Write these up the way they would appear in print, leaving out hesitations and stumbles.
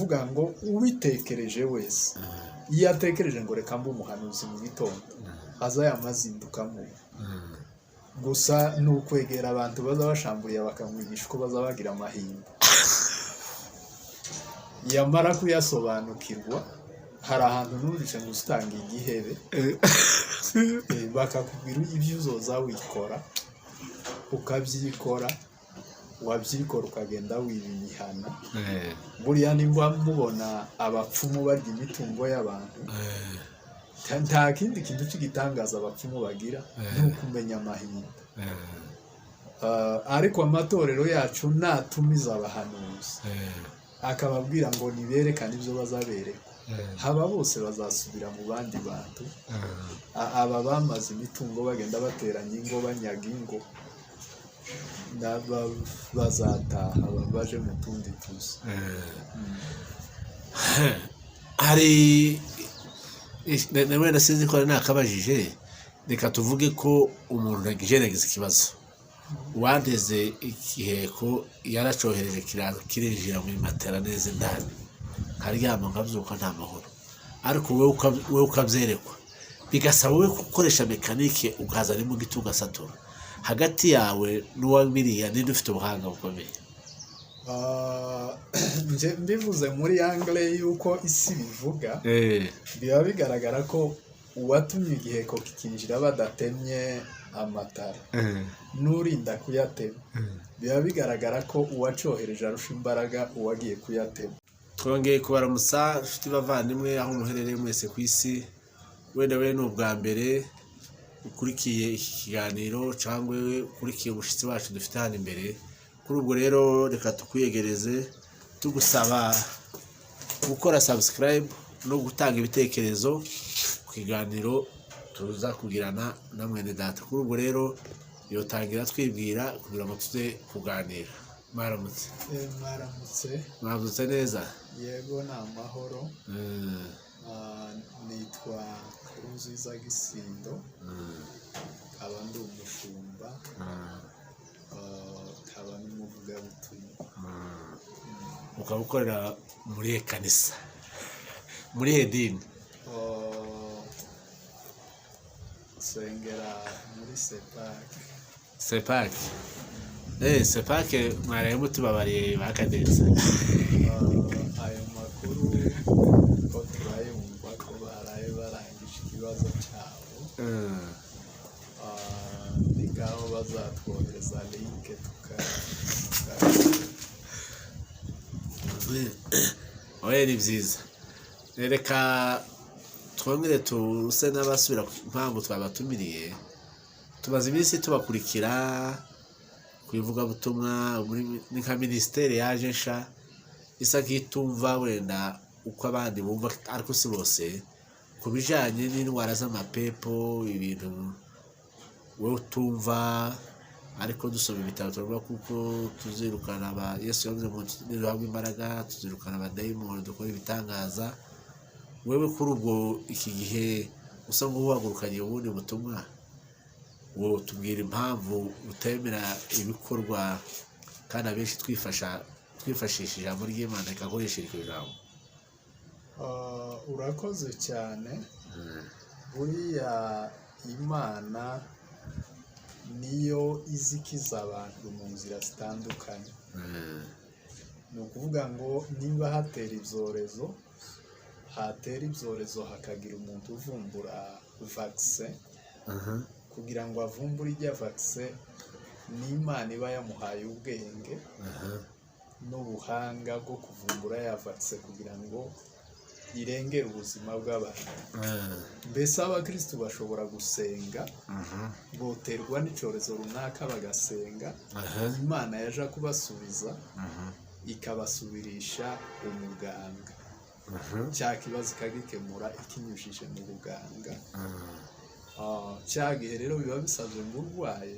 ukuvuga ngo ubitekereje wese iyo atekereje ngo reka mbe umuhanuzi mu gitondo aza yamazindukamo gusa ni ukwegera abantu baza bashamburiye bakamwigisha uko baza bagira amahirwe yamara kuyasobanukirwa hari ahantu numvise ngo usitanga igihebe bakakubwira ibyo uzoza wikora ukabyikora wabyikora ukagenda wiba imihana buriya nimba mubona abapfumu barya imitungo y'abantu nta kindi kintu cy'igitangaza abapfumu bagira ni ukumenya amahirwe ariko amatorero yacu natumiza abahanuzi akababwira ngo niberekane ibyo bazabereka haba bose bazasubira mu bandi bantu aba bamaze imitungo bagenda bateranya ingo banyaga ingo bazataha baje mu tundi tuzi hari wenda sinzi ko nakabajije reka tuvuge ko umuntu yagize ikibazo wandeze igiheko yaracohereje kirinjira muri matera neza indani karyama nkabyuka nta mahoro ariko wowe ukabyerekwa bigasaba wowe gukoresha mekanike ukazana mu gituga satura hagati yawe n'uwabiriya ninde ufite ubuhanga bukomeye mbivuze muri angle yuko isi bivuga biba bigaragara ko uwatumye igiheko kikinjira badatemye amatara n'urinda kuyatema biba bigaragara ko uwacohereje arusha imbaraga uwagiye kuyatema. Twongeye kubaramutsa nshuti bavandimwe aho muherereye mwese ku isi wenda we ni ubwa mbere ukurikiye iki kiganiro cyangwa ukurikiye ubushitsi wacu dufite hano imbere kuri ubwo rero reka tukwiyegereze tugusaba gukora subscribe no gutanga ibitekerezo ku kiganiro tuza kugirana na mwene data. Kuri ubwo rero yotangira twibwira kugira ngo tuze kuganira. Mwaramutse. Mwaramutse neza. Yego ni amahoro. Nitwa Nkurunziza Gisindo, nkaba ndi umushumba, nkaba n'umuvugabutumwa. Ukaba ukorera muri kanisa, muri hedini? Sengera muri sepake. Sepake? Sepake mwaraye mutubabariye bakaneza. Ayo makuru ko turayumva ko baraye barangije ikibazo cyabo, ni ngaho bazatwohereza linke oya ni byiza. Reka twongere tuse n'abasubira ku mpamvu twabatumiriye. Tumaze iminsi tubakurikira kwivuga butumwa ni nka ministeri yaje nsha isa nk'itumva wenda uko abandi bumva ariko si bose ku bijanye n'indwara z'amapepo, ibintu wowe utumva ariko dusoma ibitabo tuvuga kuko tuzirukana aba Yesu yavuze ngo niduhabwe imbaraga tuzirukana abadayimoni dukora ibitangaza. Wewe kuri ubwo iki gihe usa nk'uwahagurukanye ubundi butumwa, wowe tubwira impamvu utemera ibikorwa kandi abenshi twifashishije ijambo ry'Imana ikakoresha iryo jambo. Urakoze cyane. Buriya Imana niyo izikiza abantu mu nzira zitandukanye. Ni ukuvuga ngo niba hatera ibyorezo hakagira umuntu uvumbura vaccine, kugira ngo avumbure ijya vaccine n'Imana iba yamuhaye ubwenge n'ubuhanga bwo kuvumbura ya vaccine kugira ngo irengere ubuzima bw'abantu. Mbese abakristo bashobora gusenga, boterwa n'icyorezo runaka bagasenga, Imana yaje kubasubiza ikabasubirisha umuganga, cya kibazo ikagikemura ikinyujije mu buganga. Cya gihe rero biba bisabye ngo urwaye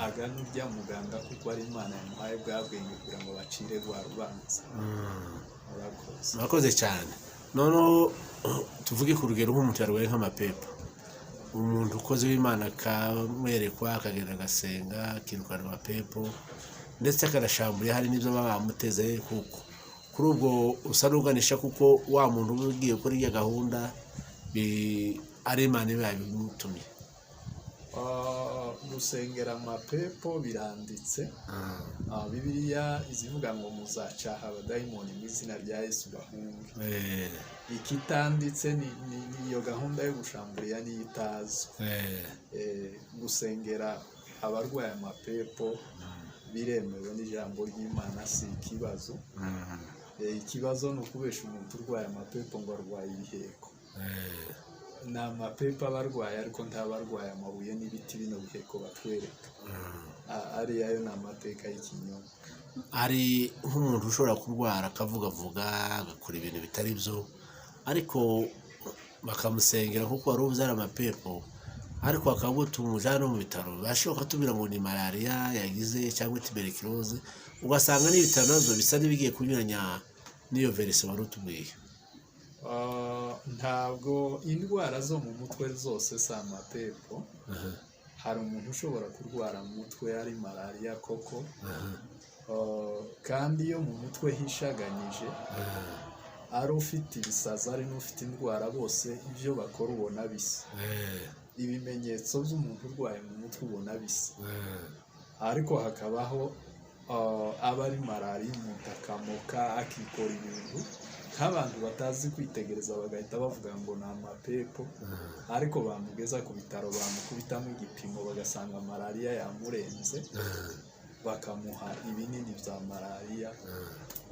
agana urya muganga kuko ari Imana yamuhaye bwa bwenge kugira ngo bacire rwa rubanza. Murakoze cyane. Noneho tuvuge ku rugero nk'umuntu yarwaye nk'amapepo, umuntu ukoze w'Imana akamwerekwa akagenda agasenga akirukana amapepo ndetse akanashambura hari n'ibyo baba bamuteze kuko ku kuri ubwo usa n'uganisha kuko wa muntu uba ugiye gukora iyo gahunda ari Imana iba yabimutumye. Gusengera amapepo biranditse. Bibiliya izivuga ngo muzacaha abadayimoni mu izina rya Yesu bahunge. Ikitanditse ni iyo gahunda yo gushamburiya niyo itazwi. Gusengera abarwaye amapepo biremewe n'ijambo ry'Imana, si ikibazo. Ikibazo ni ukubesha umuntu urwaye amapepo ngo arwaye ibiheko. Ni amapepo abarwaye ariko ntabarwaye amabuye n'ibiti bino biheko batwereka. Ariya yo ni amateka y'ikinyoma. Hari nk'umuntu ushobora kurwara akavugavuga agakora ibintu bitari byo, ariko bakamusengera kuko wari ubuze ari amapepo, ariko bakagutuma umujyana mu bitaro, bashoboka tubwira ngo ni malariya yagize cyangwa tuberculose, ugasanga n'ibitaro nazo bisa n'ibigiye kunyuranya n'iyo verisi wari utubwiye. Ntabwo indwara zo mu mutwe zose si amapepo. Hari umuntu ushobora kurwara mu mutwe ari malariya koko, kandi iyo mu mutwe hishaganyije, ari ufite ibisazi ari n'ufite indwara, bose ibyo bakora ubona bisa. Ibimenyetso by'umuntu urwaye mu mutwe ubona bisa. Ariko hakabaho aba ari malariya, umuntu akamoka akikora ibintu nk'abantu batazi kwitegereza, bagahita bavuga ngo ni amapepo, ariko bamugeza ku bitaro bamukubitamo igipimo bagasanga malariya yamurenze, bakamuha ibinini bya malariya,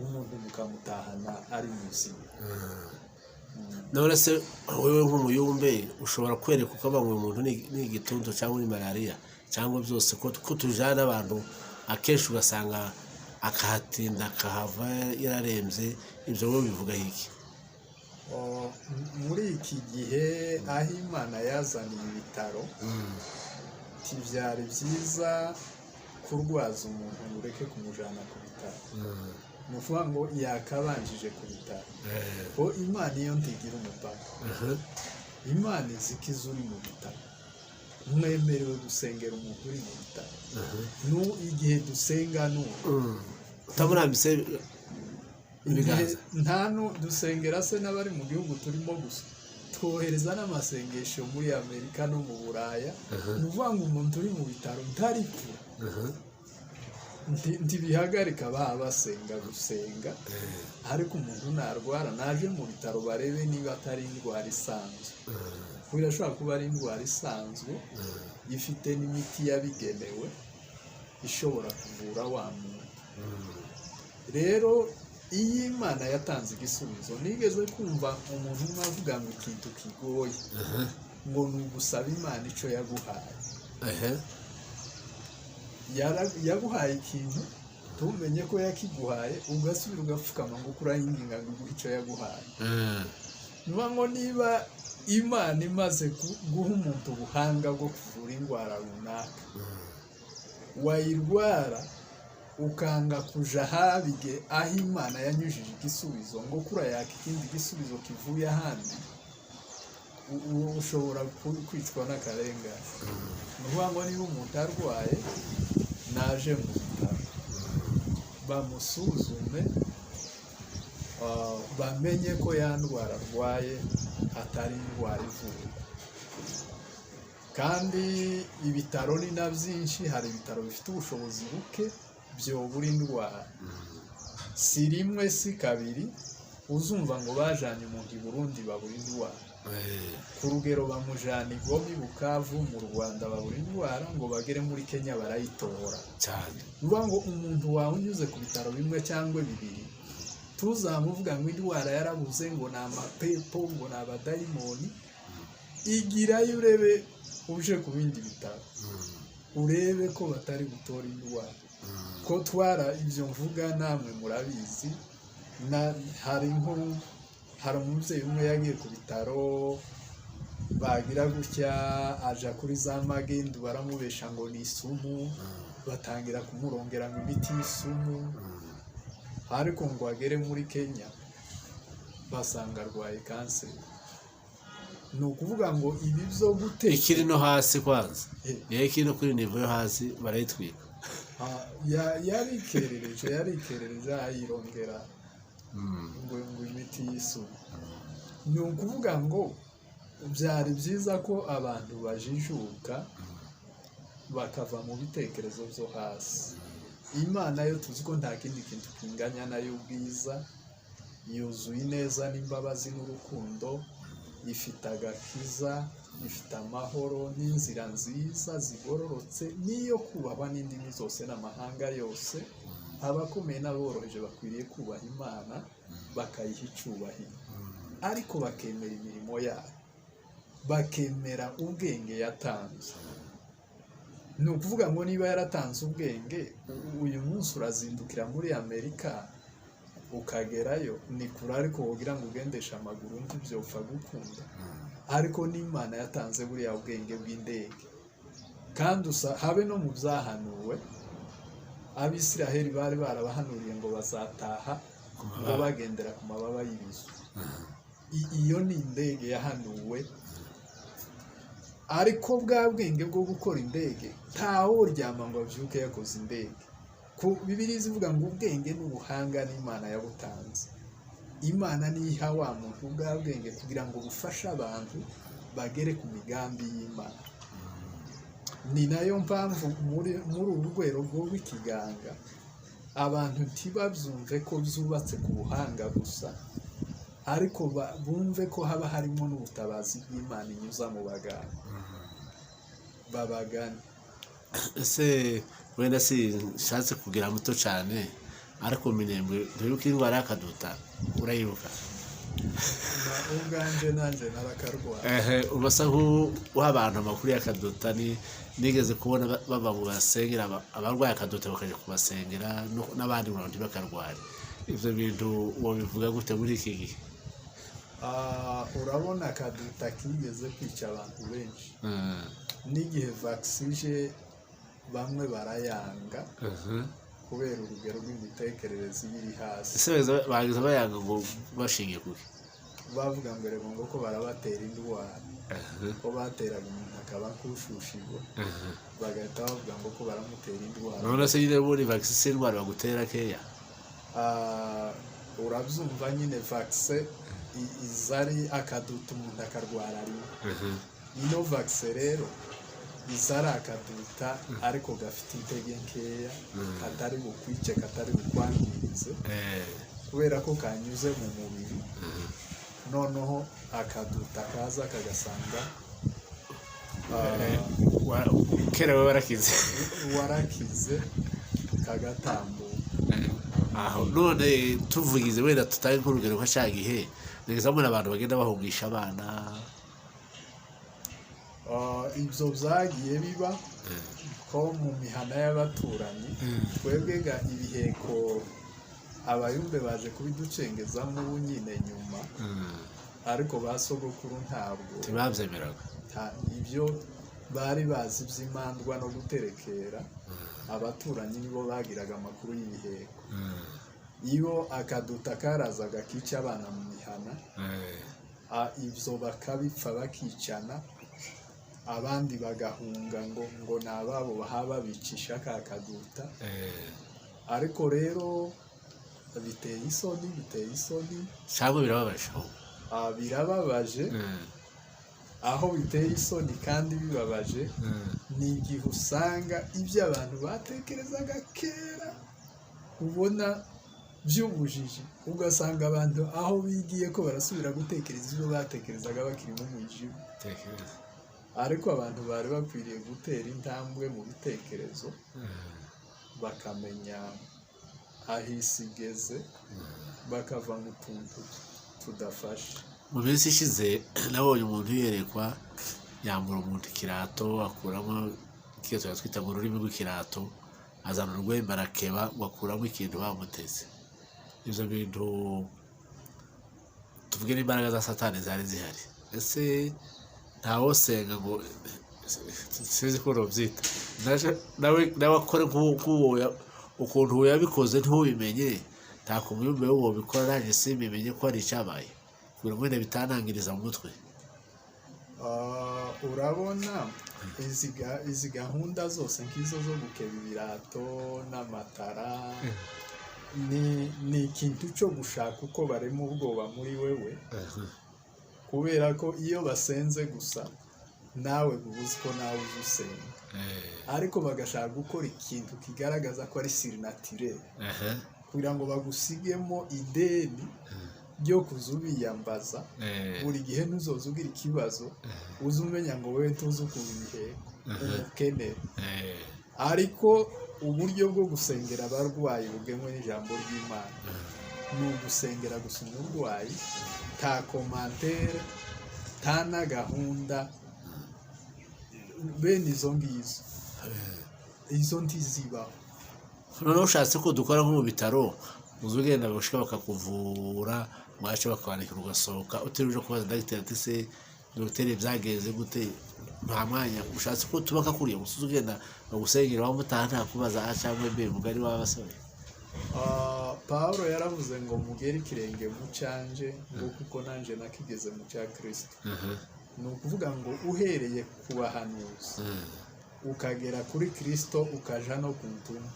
umuntu mukamutahana ari muzima. None se wowe nk'umuyumbe ushobora kwereka ukavuga ngo uyu muntu ni igituntu cyangwa ni malariya cyangwa byose, ko tujyana abantu akenshi ugasanga akahatinda akahava yararembye, ibyo wowe bivuga iki? Muri iki gihe aho Imana yazaniye ibitaro, ntibyari byiza kurwaza umuntu ngo ureke kumujyana ku bitaro. Ni ukuvuga ngo yakabanjije ku bitaro, ko Imana iyo ntigira umupaka. Imana izi ko izo uri mu bitaro, mwemerewe gusengera umuntu uri mu bitaro. Igihe dusenga utamurambise ibiganza, dusengera se n'abari mu gihugu turimo gusa, twohereza n'amasengesho muri Amerika no mu Buraya. ni ukuvuga ngo umuntu uri mu bitaro ntaripfa, ntibihagarika basenga gusenga, ariko umuntu narwara naje mu bitaro barebe niba atari indwara isanzwe. Birashobora kuba ari indwara isanzwe ifite n'imiti yabigenewe ishobora kuvura wa muntu. Rero iyo Imana yatanze igisubizo, nigeze kumva umuntu umwe avuga ngo ikintu kigoye ngo ni ugusaba Imana icyo yaguhaye. Yaguhaye ikintu tumenye ko yakiguhaye, ugasubira ugapfukama ngo kurayinginga ngo iguhe icyo yaguhaye. Ngo niba Imana imaze guha umuntu ubuhanga bwo kuvura indwara runaka, wayirwara ukanga kuja habige aho Imana yanyujije igisubizo ngo kurayaka ikindi gisubizo kivuye ahandi, ushobora kwicwa n'akarengane. Ni ukuvuga ngo niba umuntu arwaye, naje mu bitaro bamusuzume, bamenye ko ya ndwara arwaye atari indwara ivurwa. Kandi ibitaro ni na byinshi, hari ibitaro bifite ubushobozi buke byobura indwara. Si rimwe si kabiri uzumva ngo bajanye umuntu i Burundi babura indwara. Ku rugero bamujana i Goma, i Bukavu mu Rwanda babura indwara, ngo bagere muri Kenya barayitora cyane. Nuvuga ngo umuntu wawe unyuze ku bitaro bimwe cyangwa bibiri, tuzamuvuga ngo indwara yarabuze, ngo ni amapepo, ngo ni abadayimoni. Igirayo urebe, uje ku bindi bitaro urebe ko batari gutora indwara. Ko twara ibyo mvuga namwe murabizi. Hari umubyeyi umwe yagiye ku bitaro, bagira gutya aja kuri za magendu, baramubesha ngo ni isumu, batangira kumurongera ngo imiti y'isumu, ariko ngo agere muri Kenya basanga arwaye kanseri. Ni ukuvuga ngo ibi byo guteka ikiri no hasi kwanza, ikiri no kuri nivo yo hasi barayitwika. yarikerereje ayirongera ngo imiti y'isuku. Ni ukuvuga ngo byari byiza ko abantu bajijuka bakava mu bitekerezo byo hasi. Imana yo tuzi ko nta kindi kintu kinganya nayo ubwiza, yuzuye ineza n'imbabazi n'urukundo, ifite agakiza, ifite amahoro n'inzira nziza zigororotse, n'iyo kubahwa n'indimi zose n'amahanga yose. Abakomeye n'aboroheje bakwiriye kubaha Imana bakayiha icyubahiro, ariko bakemera imirimo yayo, bakemera ubwenge yatanze. Ni ukuvuga ngo niba yaratanze ubwenge, uyu munsi urazindukira muri Amerika ukagerayo, ni kure ariko wogira ngo ugendeshe amaguru ntibyopfa gukunda. Ariko n'Imana yatanze buriya ubwenge bw'indege, kandi habe no mu byahanuwe Abisiraheli bari barabahanuriye ngo bazataha ngo bagendera ku mababa y'ibizu. Iyo ni indege yahanuwe, ariko bwa bwenge bwo gukora indege ntawe uryama ngo abyuke yakoze indege. Ku Bibiliya ivuga ngo ubwenge n'ubuhanga n'Imana yabutanze. Imana niha wa muntu bwa bwenge kugira ngo bufashe abantu bagere ku migambi y'Imana. Ni nayo mpamvu muri uru rwego rw'ikiganga abantu ntibabyumve ko byubatse ku buhanga gusa, ariko bumve ko haba harimo n'ubutabazi bw'Imana inyuza mu baganga babagana. Ese wenda si nshatse kugira muto cyane, ariko Minembwe ntiruka indwara y'akaduta urayibuka? Ubwanje nanjye narakarwara. Ubasa nk'uha abantu amakuru y'akaduta, nigeze kubona bava mu basengera abarwaye akaduta bakajya kubasengera n'abandi ngo ntibakarware. Ibyo bintu wabivuga gute muri iki gihe? Urabona akaduta kigeze kwica abantu benshi. N'igihe vagisije bamwe barayanga kubera urugero rw'imitekerereze iri hasi. Ese bagize bayanga ngo bashingiye kuki? Bavuga ngo rero ngo ko barabatera indwara, ko bateraga umuntu akaba nkushushigo, bagahita bavuga ngo ko baramutera indwara. None se nyine muri vaccine indwara bagutera keya? Urabyumva nyine vaccine izari akaduta umuntu akarwara rimwe. Ino vaccine rero izari akaduta ariko gafite intege nkeya, katari bukwice, katari bukwangirize, kubera ko kanyuze mu mubiri. Noneho akaduta kaza kagasanga kerewe warakize kagatambuka. Aho none tuvugize wenda tutaye nk'urugero ko cya gihe nigeze mbona abantu bagenda bahungisha abana. Ibyo byagiye biba ko mu mihana y'abaturanyi. Twebwega ibiheko abayumbe baje kubiducengezamo ubu nyine nyuma, ariko ba sogokuru ntabwo ntibabyemeraga. Ibyo bari bazi by'imandwa no guterekera, abaturanyi nibo bagiraga amakuru y'ibiheko. Iyo akaduta karazaga kica abana mu mihana, ibyo bakabipfa bakicana, abandi bagahunga ngo ni ababo bahaba bicisha ka kaduta. Ariko rero biteye isoni cyangwa birababaje. Birababaje. Aho biteye isoni kandi bibabaje ni igihe usanga ibyo abantu batekerezaga kera ubona by'ubujiji, ugasanga abantu aho bigiye ko barasubira gutekereza ibyo batekerezaga bakiri mu mwijima. Ariko abantu bari bakwiriye gutera intambwe mu bitekerezo, bakamenya aho isi igeze, bakava mu tuntu tudafashe. Mu minsi ishize nabonye umuntu yerekwa yambura umuntu ikirato, akuramo ikintu twita mu rurimi rw'ikirato, azana urwembe arakeba ngo akuramo ikintu bamuteze. Ibyo bintu tuvuge n'imbaraga za Satani zari zihari. Ese ntawosenga ngo sinzi ko nobyita nawe akore nk'uwo ukuntu yabikoze ntubimenye, nta kumuyumbe w'uwo bikora nanjye simbimenye ko ari icyabaye kugira ngo wenda bitanangiriza mu mutwe. Urabona izi gahunda zose nk'izo zo gukeba ibirato n'amatara ni ikintu cyo gushaka uko barema ubwoba muri wewe, kubera ko iyo basenze gusa nawe ubuzi ko nawe uzi usenga, ariko bagashaka gukora ikintu kigaragaza ko ari surnaturel, kugira ngo bagusigemo ideni ryo kuzubiyambaza. Buri gihe ntuzoza ugira ikibazo uzi umenya ngo wewe tuzi ukubiheko umukene. Ariko uburyo bwo gusengera abarwayi bugenwe n'ijambo ry'Imana ni ugusengera gusa umurwayi, nta komantere, nta na gahunda, bene izo ngizo izo ntizibaho. noneho ushatse ko dukora nko mu bitaro, uzi ugenda bashika bakakuvura, mwaje bakabandikira ugasohoka utiruje kubaza dogiteri ati se dogiteri byagenze gute, nta mwanya ushatse ko tubaka kuriya gusa ugenda bagusengera aho mutaha nta kubaza cyangwa mbe mugari w'abasore. Pawulo yaravuze ngo mugere ikirenge mu canje ngo kuko nanje nakigeze mu cya Kristo. Ni ukuvuga ngo uhereye ku bahanuzi ukagera kuri Kristo ukaja no ku ntumwa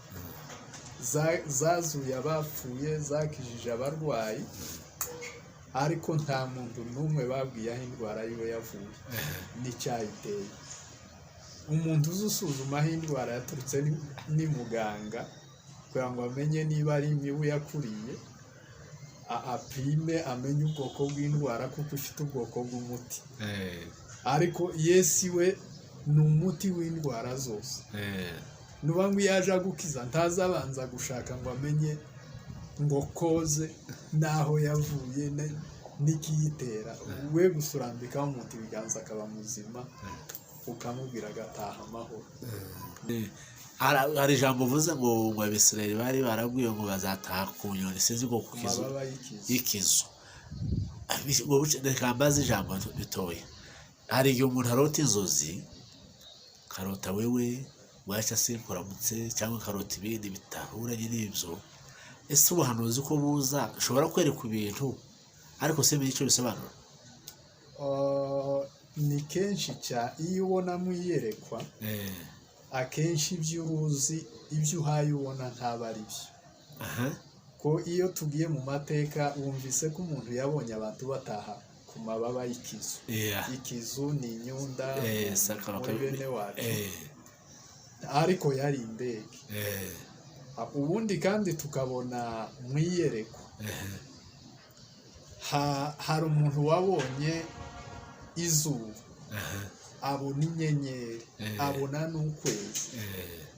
zazuye abapfuye, zakijije abarwayi, ariko nta muntu n'umwe babwiye aho indwara yiwe yavuye n'icyayiteye. Umuntu uzi usuzuma aho indwara yaturutse ni muganga, kugira ngo amenye niba ari imibu yakuriye, apime amenye ubwoko bw'indwara kuko ufite ubwoko bw'umuti. Ariko Yesu we ni umuti w'indwara zose. Nuba ngo iyo aje gukiza ntazabanza gushaka ngo amenye ngo koze naho yavuye n'ikiyitera. We gusa urambikaho umuntu ibiganza akaba muzima, ukamubwira agataha amahoro. Hari ijambo uvuze ngo Abisirayeli bari barabwiwe ngo bazataha ku nyoni, sinzi ngo ku kizu y'ikizu. Reka mbaze ijambo bitoya. Hari igihe umuntu arota inzozi, karota wewe bwaca sinkuramutse, cyangwa karota ibindi bitahuranye n'ibyo. Ese ubuhanuzi ko buza ushobora kwereka ibintu ariko simenye icyo bisobanura? Ni kenshi cyane iyo ubona mu iyerekwa, akenshi ibyo uruzi ibyo uhaye ubona ntaba ari byo. Ko iyo tugiye mu mateka wumvise ko umuntu yabonye abantu bataha ku mababa y'ikizu. Ikizu ni inyunda muri bene wacu, ariko yari indege. Ubundi kandi tukabona mu iyerekwa hari umuntu wabonye izuba, abona inyenyeri, abona n'ukwezi,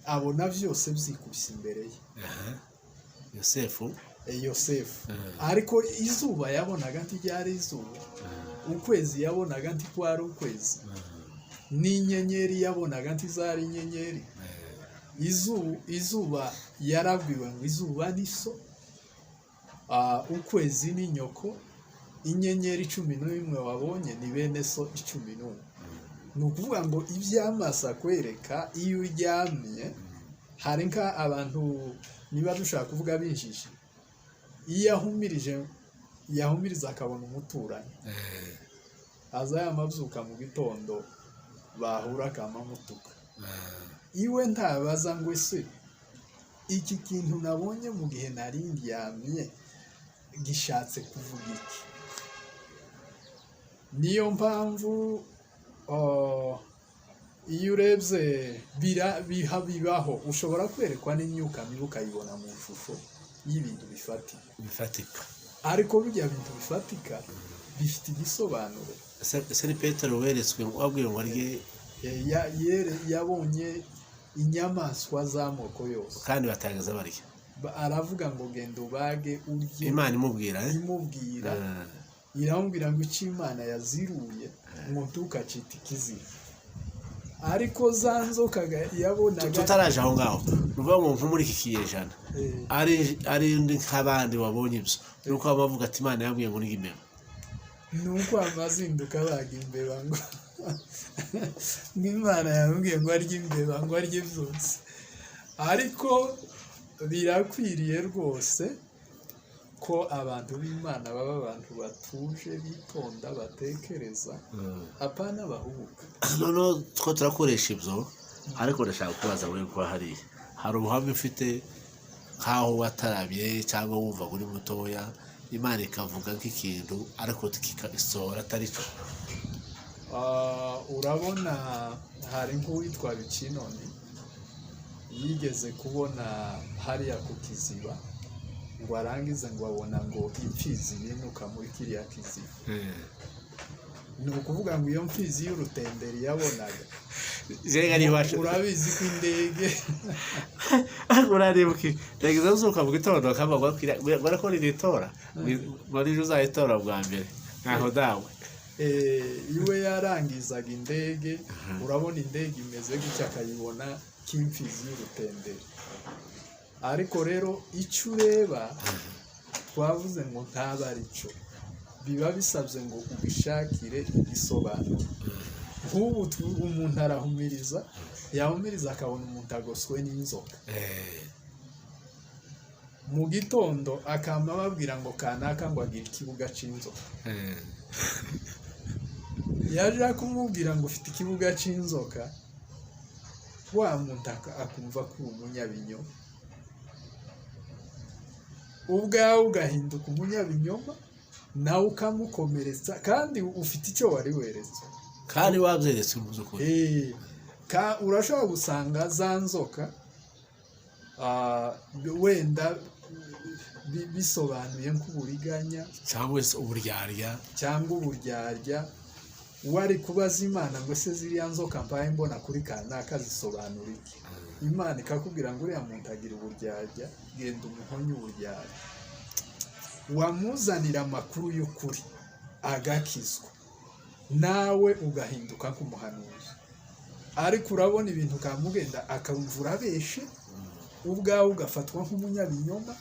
abona byose byikubise imbere ye. Yosefu. Ariko izuba yabonaga ntiryari izuba, ukwezi yabonaga ntikwari ukwezi, n'inyenyeri yabonaga ntizari inyenyeri. Izuba yarabwiwe ngo izuba ni so, ukwezi ni nyoko, inyenyeri 11 wabonye ni bene so 11. Ni ukuvuga ngo iby'amaso akwereka iyo uryamye, hari nka abantu niba dushaka kuvuga binjije, iyo yahumiriza akabona umuturanyi, aza yamabyuka mu gitondo bahura akamamutuka, iwe ntabaza ngo ese iki kintu nabonye mu gihe nari ndyamye gishatse kuvuga iki. Niyo mpamvu iyo urebye bibaho, ushobora kwerekwa n'imyuka mibi ukayibona mu ishusho y'ibintu bifatika, ariko bijya bintu bifatika bifite igisobanuro. Ese ni Petero weretswe wabwiye ngo arye, yabonye inyamaswa z'amoko yose kandi batagaza barya. Aravuga ngo genda ubage urye. Imana imubwira iramubwira ngo icyo Imana yaziruye ngo ntukacite ikizira. Ariko za nzoka yabonaga tutaraje aho ngaho, ruvuga ngo nko muri iki kinyejana ari nk'abandi wabonye ibyo, nuko bavuga ati Imana yabwiye ngo nige imbeba, nuko amazinduka baga imbeba ngo n'Imana yabwiye ngo arye imbeba ngo arye byose. Ariko birakwiriye rwose ko abantu b'Imana baba abantu batuje, bitonda, batekereza, apana bahubuka. Noneho two turakoresha ibyo, ariko ndashaka kubaza we ko hari ubuhamya ufite nk'aho watarabye cyangwa wumva uri mutoya imana ikavuga nk'ikintu ariko kikagisohora atari cyo? urabona hari nk'uwitwa Bikinoni yigeze kubona hariya ku kiziba ngo arangize ngo abona ngo imfizi binuka muri kiriya kiziba. Ni ukuvuga ngo iyo mfizi y'urutemberi yabonaga urabizi ko indege uraribuka indege zazuka mu gitondo bakaba ko ritora muri uzayitora bwa mbere ntaho dawe iwe yarangizaga indege urabona indege imeze gutya akayibona k'imfizi y'urutemberi. Ariko rero icyo ureba twavuze ngo ntaba ari cyo biba bisabye ngo ubishakire igisobanuro. Nk'ubu umuntu arahumiriza yahumiriza akabona umuntu agoswe n'inzoka mu gitondo akama babwira ngo kanaka ngo agire ikibuga cy'inzoka. yaje kumubwira ngo ufite ikibuga cy'inzoka wa muntu akumva ko umunyabinyoma ubwawe ugahinduka umunyabinyoma nawe ukamukomeretsa kandi ufite icyo wari weretse kandi wabyeretse umuzukuru. Urashobora gusanga za nzoka wenda bisobanuye nk'uburiganya cyangwa uburyarya wari kubaza Imana ngo se ziriya nzoka mbaye mbona kuri kanaka zisobanura iki? Imana ikakubwira ngo uriya muntu agira uburyarya genda umuhonye uburyarya. Wamuzanira amakuru y'ukuri agakizwa nawe ugahinduka nk'umuhanuzi. Ariko urabona ibintu kamugenda akamvura abeshe ubwawe ugafatwa nk'umunyabinyoma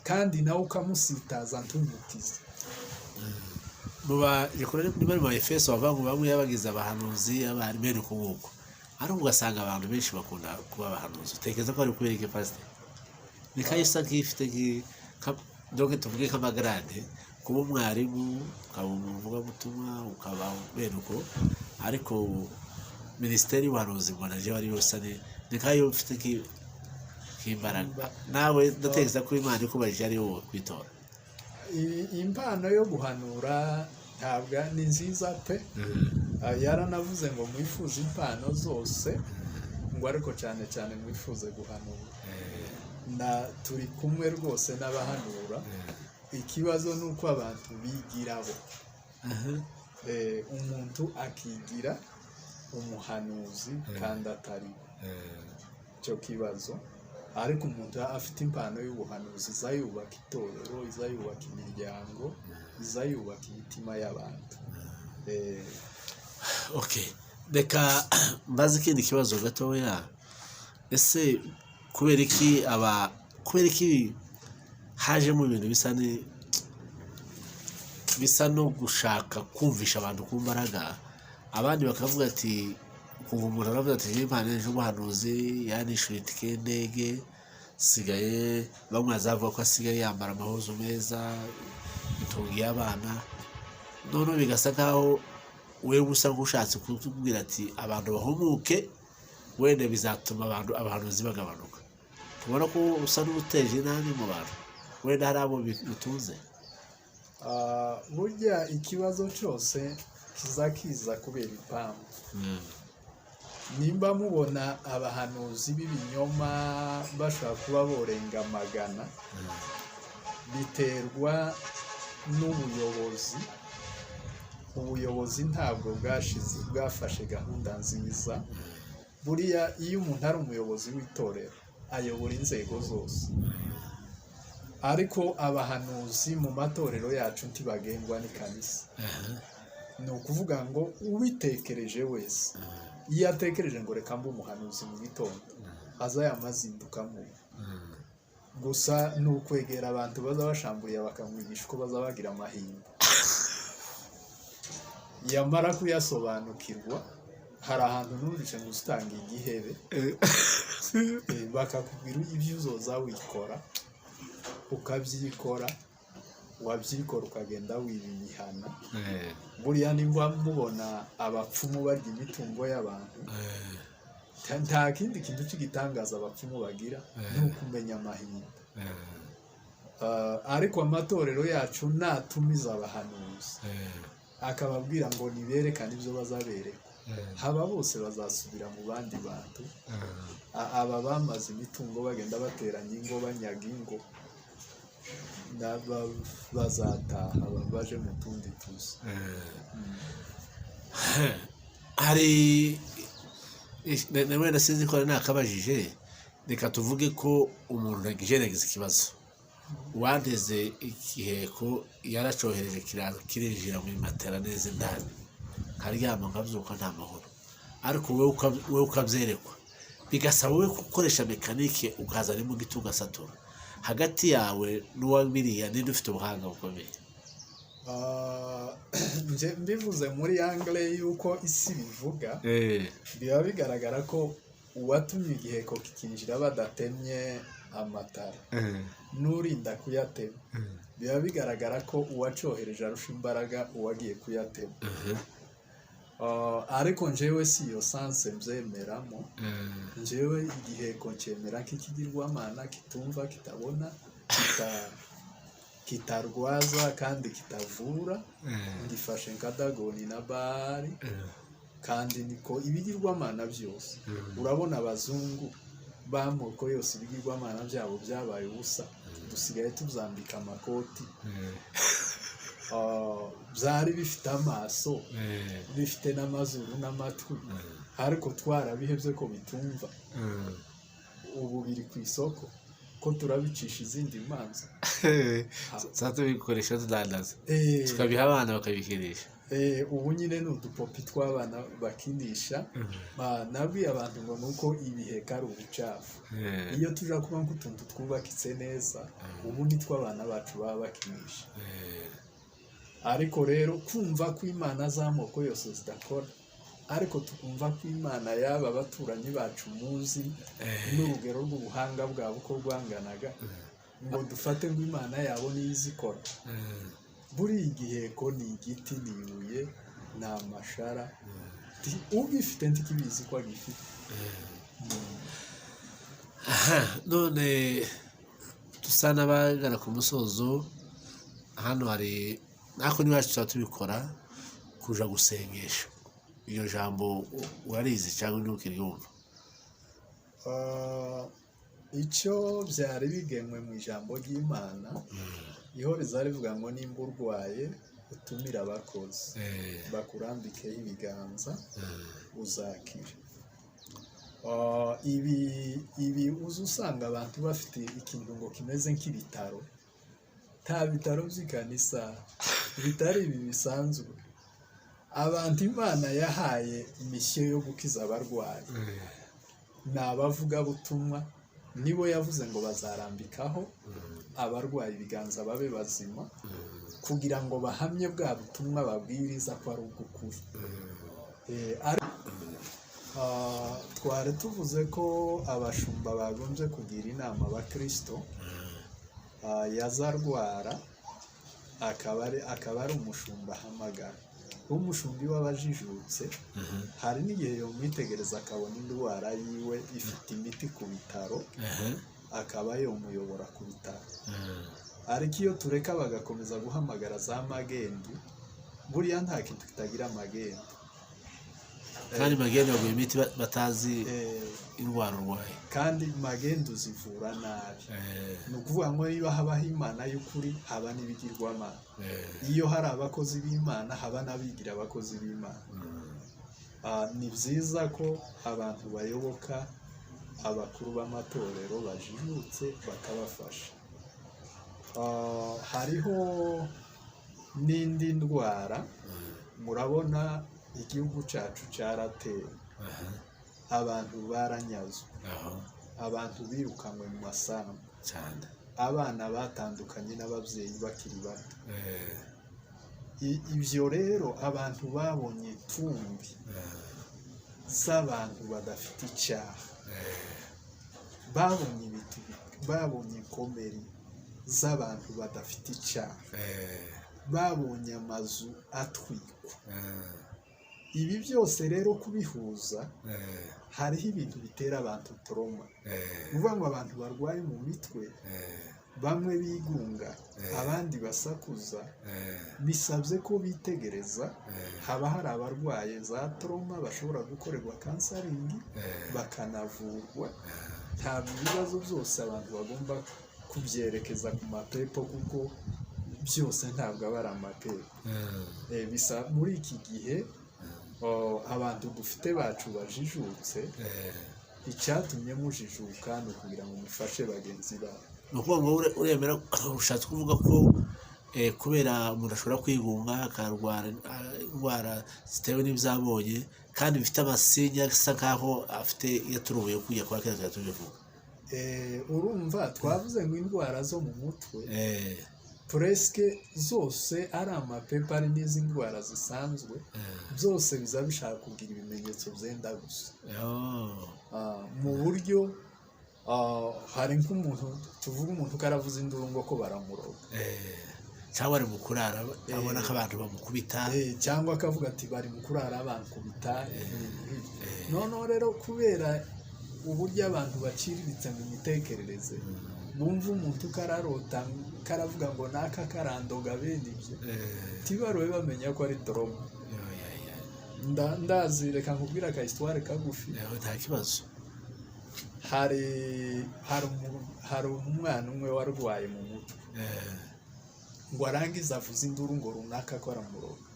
kandi nawe ukamusitaza ntumukize. niba mu Efeso bavuga ngo bamwe yabagize abahanuzi abari bene kubuko ariko ugasanga abantu benshi bakunda kuba abahanuzi. Utekereza ko ari kubera iki pastor? Ni kayisa gifite donc tuvuge nk'amagarade kuba umwarimu ukaba umuvugabutumwa ukaba bene uko ariko minisiteri y'ubuhanuzi mbona je wari yose ni kayo ufite k'imbaraga nawe ndatekereza ko Imana ikubajije ari wowe kwitora. Impano yo guhanura ntabwo ni nziza pe. Yaranavuze ngo mwifuze impano zose ngo ariko cyane cyane mwifuze guhanura. Na turi kumwe rwose n'abahanura. Ikibazo ni uko abantu bigirabo umuntu akigira umuhanuzi kandi atari cyo kibazo. Ariko umuntu afite impano y'ubuhanuzi izayubaka itorero, izayubaka imiryango, izayubaka imitima y'abantu. Okay, reka mbaze ikindi kibazo gatoya. Ese kubera iki hajemo ibintu bisa no gushaka kumvisha abantu ku mbaraga, abandi bakavuga ati kuva umuntu aravuga ati impano y'ubuhanuzi yanishyuye itike y'indege sigaye bamwe azavuga ko asigaye yambara amahuzu meza itungiye abana, none bigasa nkaho wewe usa nk'ushatse kutubwira ati abantu bahumuke wenda bizatuma abahanuzi bagabanuka. Tubona ko usa n'uteje inani mu bantu wenda hari abo bituze. Burya ikibazo cyose kiza kubera impamvu. Nimba mubona abahanuzi b'ibinyoma bashaka kuba borenga magana biterwa n'ubuyobozi. Ubuyobozi ntabwo bwafashe gahunda nziza. Buriya iyo umuntu ari umuyobozi w'itorero ayobora inzego zose, ariko abahanuzi mu matorero yacu ntibagengwa n'ikanisa. Ni ukuvuga ngo ubitekereje wese iyo atekereje ngo reka mbe umuhanuzi mu gitondo azayamazindukamo. Gusa ni ukwegera abantu baza bashamburiye bakamwigisha uko baza bagira amahirwe. Yamara kuyasobanukirwa hari ahantu numvise ngo usitanga igihebe bakakubwira ibyo uzoza wikora ukabyikora, wabyikora ukagenda wibimihana. Buriya nimba mubona abapfumu barya imitungo y'abantu nta kindi kintu cy'igitangaza abapfumu bagira ni ukumenya amahirwe. ariko amatorero yacu natumiza abahanuzi akababwira ngo niberekane ibyo bazabereka, haba bose bazasubira mu bandi bantu, aba bamaze imitungo bagenda bateranya ingo banyaga ingo bazataha baje mu tundi tuzi. hari wenda sinzi ko nakabajije, reka tuvuge ko umuntu yagize ikibazo, uwanteze igiheko yaracohereje kirinjira mu matera neza indani, karyama nkabyuka nta mahoro, ariko wowe ukabyerekwa, bigasaba wowe gukoresha mekanike ukazana imbugita ugasatura. Hagati yawe n'uwabiriya ninde ufite ubuhanga bukomeye? Mbivuze muri angle yuko isi bivuga, biba bigaragara ko uwatumye igiheko kikinjira badatemye amatara n'urinda kuyatema, biba bigaragara ko uwacohereje arusha imbaraga uwagiye kuyatema. Ariko njyewe si iyo sanse mbyemeramo, njyewe igiheko ncyemera k'ikigirwamana kitumva, kitabona, kitarwaza kandi kitavura, ngifashe nka Dagoni na Bahari. Kandi niko ibigirwamana byose, urabona abazungu b'amoko yose ibigirwamana byabo byabaye ubusa, dusigaye tuzambika amakoti. Byari bifite amaso, bifite n'amazuru n'amatwi, ariko twarabihebye ko bitumva. Ubu biri ku isoko ko turabicisha izindi manza, tubikoresha tudandaza, tukabiha abana bakabikinisha. Ubu nyine ni udupopi tw'abana bakinisha. Nabwiye abantu ngo nuko ibiheka ari ubucafu, iyo tuja kuba nk'utuntu twubakitse neza, ubu nitwo abana bacu baba bakinisha. Ariko rero kumva ko imana z'amoko yose zidakora, ariko tukumva ko imana y'aba baturanyi bacu muzi n'urugero rw'ubuhanga bwabo uko rwanganaga, ngo dufate ngo imana yabo niyo izikora. Buriya igiheko ni igiti, ni ibuye, ni amashara, ugifite ntikibizi ko agifite. None dusa n'abagana ku musozo, hano hari nako niba tuba tubikora kuja gusengesha. Iyo jambo warizi cyangwa ntukiryumva? Icyo byari bigenwe mu ijambo ry'Imana, ihoreza rivuga ngo nimba urwaye utumira abakozi bakurambikeho ibiganza uzakira. Ibi uzi usanga abantu bafite ikintu ngo kimeze nk'ibitaro. Nta bitaro by'ikanisa bitari ibi bisanzwe. Abantu Imana yahaye misiyo yo gukiza abarwayi ni abavugabutumwa, nibo yavuze ngo bazarambikaho abarwayi ibiganza babe bazima, kugira ngo bahamye bwa butumwa babwiriza ko ari ubw'ukuri. Twari tuvuze ko abashumba bagombye kugira inama abakristo, yazarwara akaba ari umushumba ahamagara. Umushumba iwe abajijutse, hari n'igihe yomwitegereza akabona indwara yiwe ifite imiti ku bitaro, akaba yomuyobora ku bitaro. Ariko iyo tureka bagakomeza guhamagara za magendu, buriya nta kintu kitagira magendu. Kandi magendu baguha imiti batazi indwara urwaye, kandi magendu zivura nabi. Ni ukuvuga ngo iyo habaho imana y'ukuri, haba n'ibigirwamana. Iyo hari abakozi b'Imana, haba n'abigira abakozi b'Imana. Ni byiza ko abantu bayoboka abakuru b'amatorero bajijutse bakabafasha. Hariho n'indi ndwara, murabona igihugu cyacu cyaratewe, abantu baranyazwe, abantu birukanwe mu masambu, abana batandukanye n'ababyeyi bakiri bato. Ibyo rero abantu babonye itumbi z'abantu badafite icyaha, babonye inkomeri z'abantu badafite icyaha, babonye amazu atwikwa, ibi byose rero kubihuza hariho ibintu bitera abantu trauma uvuga ngo abantu barwaye mu mitwe bamwe bigunga abandi basakuza bisabye ko bitegereza haba hari abarwaye za trauma bashobora gukorerwa kansaringi bakanavurwa nta bibazo byose abantu bagomba kubyerekeza ku mapepo kuko byose ntabwo aba ari amapepo bisa muri iki gihe abantu dufite bacu bajijutse icyatumye mujijuka ni ukugira ngo mufashe bagenzi babo ni ukuvuga ngo uremera ushatse kuvuga ko kubera umuntu ashobora kwigunga akarwara indwara zitewe n'ibyabonye kandi bifite amasinya asa nkaho afite yaturubuye kujya kwa keza tubivuga urumva twavuze ngo indwara zo mu mutwe puresike zose ari amapepa ari n'izi ndwara zisanzwe byose biza bishaka kugira ibimenyetso byenda gusa mu buryo hari nk'umuntu tuvuga umuntu ko aravuza induru ngo ko baramuroga cyangwa ari mu kurara abona ko abantu bamukubita cyangwa akavuga ati bari mu kurara bankubita noneho rero kubera uburyo abantu baciriritse mu mitekerereze bumva umuntu kararota karavuga ngo naka karandoga bene ibyo tibaruwe bamenya ko ari trauma ndazi reka nkubwira ka histoire kagufi nta kibazo hari umwana umwe warwaye mu mutwe ngo arangize avuze induru ngo runaka ko aramuroga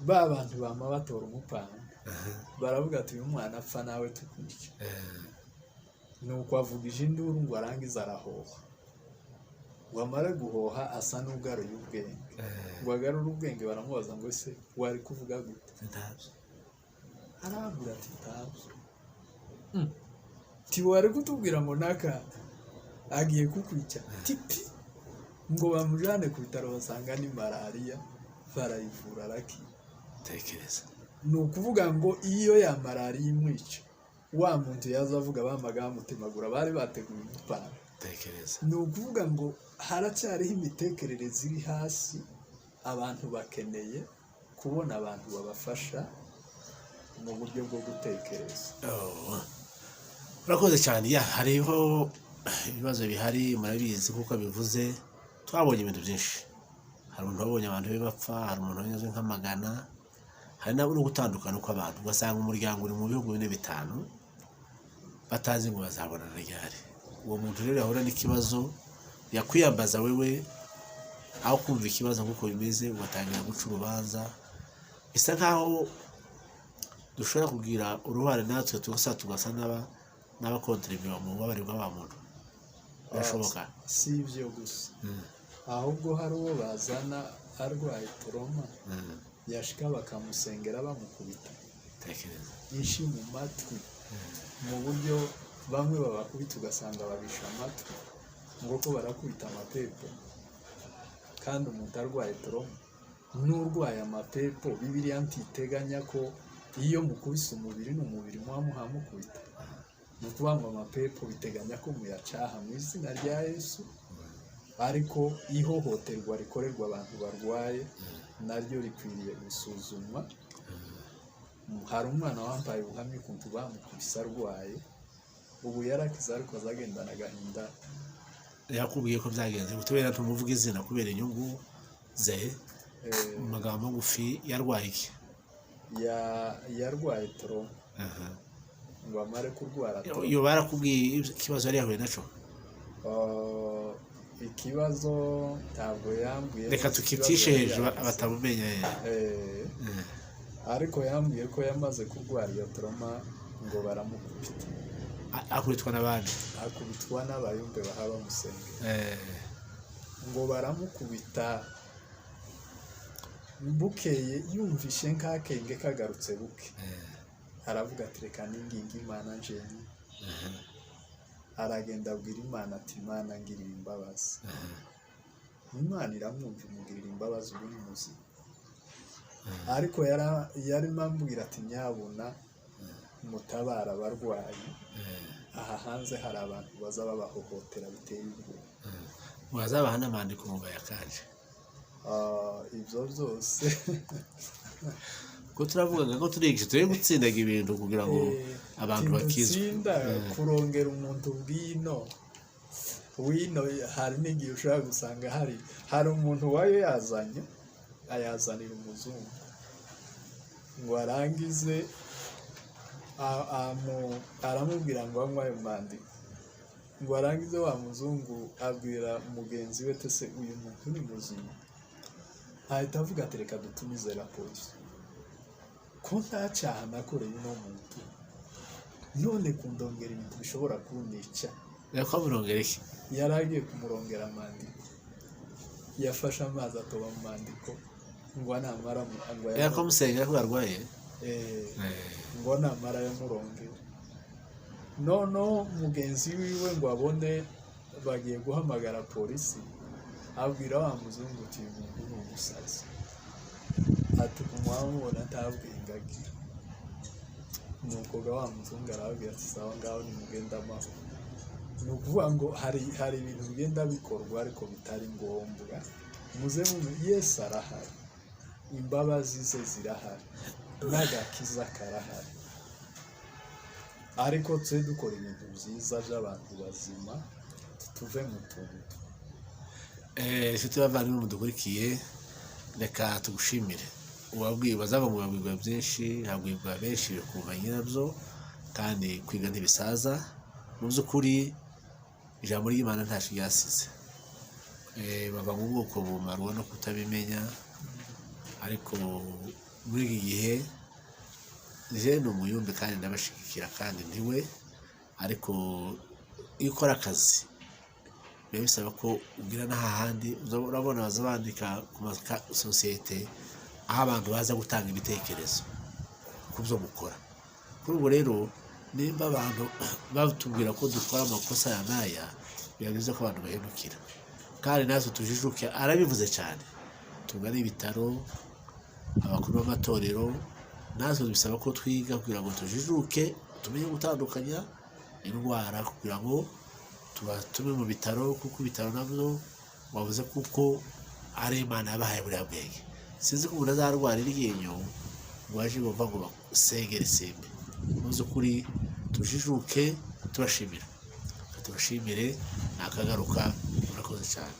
ba bantu bama batora umupanga baravuga ati uyu mwana apfa nawe tukwica nuko avugije induru ngo arangize arahoha ngo amare guhoha asa n'ugaruye ubwenge ngo agarure ubwenge baramubaza ngo ese wari kuvuga gute arababwira ati ntabyo tiwari kutubwira ngo naka agiye kukwica tipi ngo bamujane ku bitaro basanga ni malariya barayivura arakira tekereza ni ukuvuga ngo iyo ya malariya imwica wa muntu yaza avuga bamaga bamutemagura bari bateguye umupanga tekereza ni ukuvuga ngo haracyariho imitekerereze iri hasi abantu bakeneye kubona abantu babafasha mu buryo bwo gutekereza urakoze cyane hariho ibibazo bihari murabizi kuko bivuze twabonye ibintu byinshi hari umuntu wabonye abantu be bapfa hari umuntu wanyuze nk'amagana hari no gutandukana kw'abantu ugasanga umuryango uri mu bihugu 4-5 batazi ngo bazabonana ryari uwo muntu rero yahura n'ikibazo yakwiyambaza wewe aho kumva ikibazo nk'uko bimeze ugatangira guca urubanza bisa nkaho dushobora kugira uruhare natwe tugasa n'abakontribuwa mu bubabare bw'aba muntu birashoboka si ibyo gusa ahubwo hari uwo bazana arwaye trauma yashika bakamusengera bamukubita tekereza inshi mu matwi mu buryo bamwe babakubita ugasanga babisha amatwi ngo ko barakubita amapepo kandi umuntu arwaye trauma n'urwaye amapepo Bibiliya ntiteganya ko iyo mukubise umubiri n'umubiri muhamukubita ni ukuvuga ngo amapepo biteganya ko muyacaha mu izina rya Yesu ariko ihohoterwa rikorerwa abantu barwaye naryo rikwiriye gusuzumwa hari umwana wambaye ubuhamya ukuntu bamukubise arwaye ubu yarakize ariko azagendana agahinda yakubwiye ko byagenze gutubera tumuvuga izina kubera inyungu ze mu magambo magufi yarwaye iki yarwaye trauma ngo amare kurwara iyo barakubwiye ikibazo yari yahuye naco ikibazo ntabwo yambwiye reka tukitishe hejuru abatamumenya ariko yambwiye ko yamaze kurwara iyo trauma ngo baramukubita akubitwa n'abandi akubitwa n'abayumbe bahaba musenge ngo baramukubita bukeye yumvishe nk'akenge kagarutse buke aravuga ati reka ninginga Imana njeni aragenda abwira Imana ati Imana ngirira imbabazi Imana iramwumva imugirira imbabazi ubu ni muzima ariko yari mambwira ati nyabuna mutabara abarwayi aha hanze hari abantu baza babahohotera biteye ubwoba wazabaha n'amandiko mu bayakanje ibyo byose ko turavuga ngo turigisha turi gutsindaga ibintu kugira ngo abantu bakizwe kurongera umuntu wino hari n'igihe ushobora gusanga hari umuntu wayo ayazanira umuzungu ngo arangize aramubwira ngo anywe ayo mandiko ngo arangize wa muzungu abwira mugenzi we ese uyu muntu ni muzima ahita avuga ati reka dutumize la polisi ko nta cyaha nakoreye uno muntu none kundongera ibintu bishobora kunyica yakamurongera iki yari agiye kumurongera amandiko yafashe amazi atoba mu mandiko ngo namara yakamusengera ko arwaye ngo namara yamurongera none mugenzi wiwe ngo abone bagiye guhamagara polisi abwira wa muzungu uti uyu muntu ni umusazi ati kumwamubona atabwenge agira nuko wa muzungu arabwira ati sawa ngaho nimugenda amahoro ni ukuvuga ngo hari ibintu bigenda bikorwa ariko bitari ngombwa muze Yesu arahari imbabazi ze zirahari n'agakiza karahari ariko twe dukora ibintu byiza by'abantu bazima tuve mu tuntu inshuti bavandimwe mudukurikiye reka tugushimire uwabwiye bazava mu babwirwa byinshi habwirwa benshi kumva nyirabyo kandi kwiga ntibisaza mu by'ukuri ijambo ry'Imana ntacu ryasize bava mu bwoko bumarwa no kutabimenya ariko muri iki gihe ni umuyumbi kandi ndabashigikira kandi ndiwe ariko iyo ukora akazi biba bisaba ko ubwira n'ahandi urabona baza bandika ku masosiyete aho abantu baza gutanga ibitekerezo ku byo mukora kuri ubu rero nimba abantu batubwira ko dukora amakosa ya n'aya biba byiza ko abantu bahindukira kandi natwe tujijuke arabivuze cyane tugana ibitaro abakuru b'amatorero natwe bisaba ko twiga kugira ngo tujijuke tumenye gutandukanya indwara kugira ngo tubatume mu bitaro kuko ibitaro nabyo wavuze kuko ari Imana yabahaye buriya bwenge sinzi ko umuntu azarwara iryinyo ngo aje bava ngo basengere simbe mu by'ukuri tujijuke turashimire nakagaruka murakoze cyane.